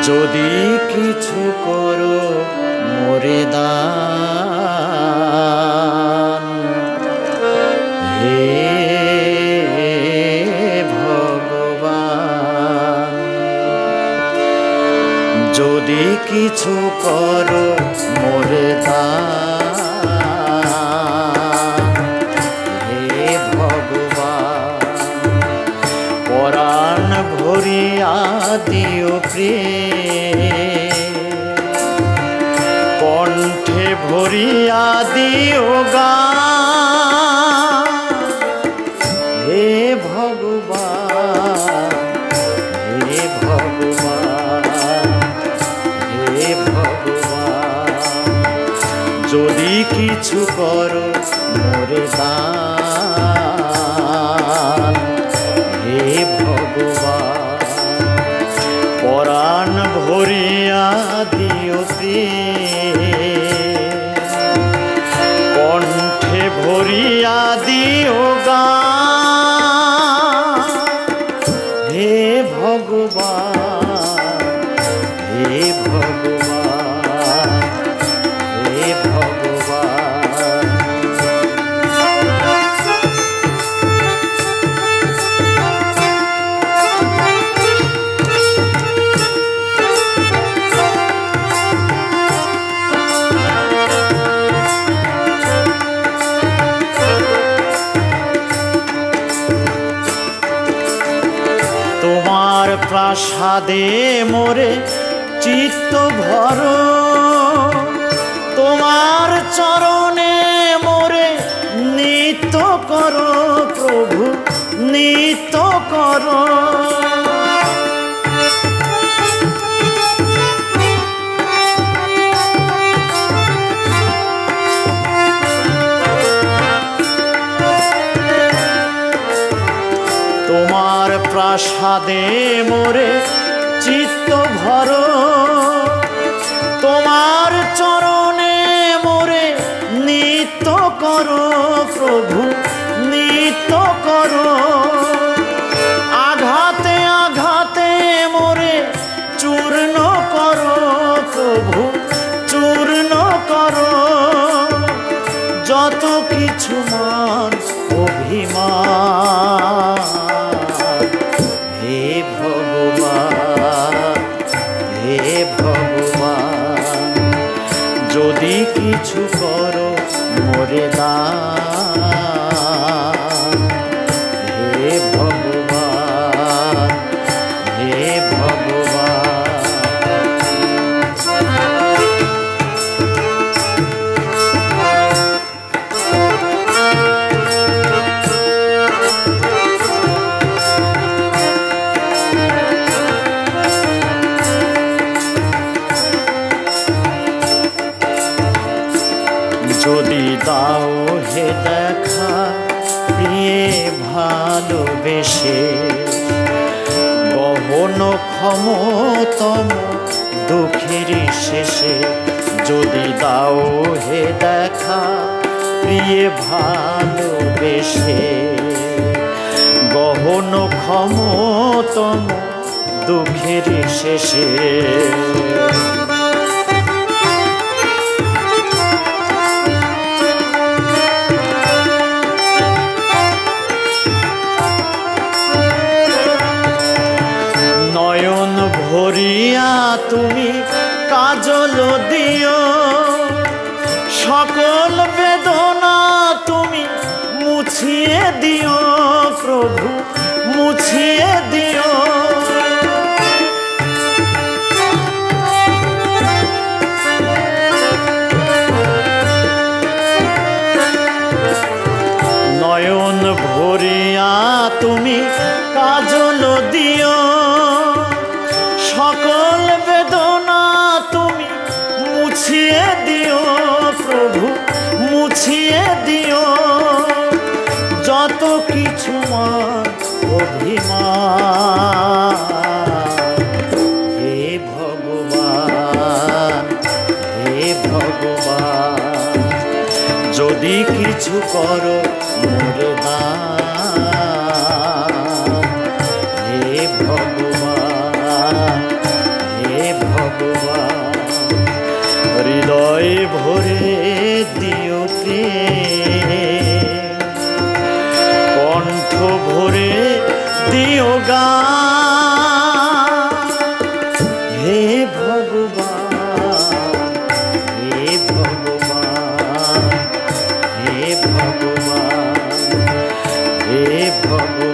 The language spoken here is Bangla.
যদি কিছু করো মোরে দান, হে ভগবান। যদি কিছু করো মোরে দান, হে ভগবান। পরাণ ভরিয়া দিও প্রেম, কণ্ঠে ভরিয়া দিও গান, হে ভগবান, হে ভগবান, হে ভগবান। যদি কিছু করো মোরে দান, হে ভগবান। পরাণ ভরিয়া দিও প্রেম, কণ্ঠে ভরিয়া দিও গান, হে ভগবান, হে ভগবান, হে ভগবান। তোমার প্রাসাদে মোরে চিত্ত ভর, তোমার চরণে মোরে নিত্য করো প্রভু, নিত্য করো। তোমার প্রাসাদে মোরে চিত্ত ভর, তোমার চরণে মোরে নিত্য করো প্রভু, নিত্য করো। আঘাতে আঘাতে মোরে চূর্ণ করো প্রভু, চূর্ণ করো। যত কিছু মান অভিমান, হে ভগবান, হে ভগবান। যদি কিছু করো মোরে দান, হে ভগবান, হে ভগবান। যদি দাও হে দেখা প্রিয়ে ভালোবেসে, গহন ক্ষমতম দুঃখের শেষে। যদি দাও হে দেখা প্রিয়ে ভালোবেসে, গহন ক্ষমতম দুঃখের শেষে। নয়ন ভরিয়া তুমি কাজল দিও, সকল বেদনা তুমি মুছিয়ে দিও প্রভু, মুছিয়ে দিও। নয়ন ভরিয়া তুমি কাজল দিও, সকল বেদনা তুমি মুছিয়ে দিও প্রভু, মুছিয়ে দিও। যত কিছু মান অভিমান, হে ভগবান, হে ভগবান। যদি কিছু করো মোরে দান, হে ভগবান, হে ভরে দিও প্রেম, কণ্ঠ ভরে দিও গান। হে ভগবান, হে ভগবান, হে ভগবান, হে ভগবান।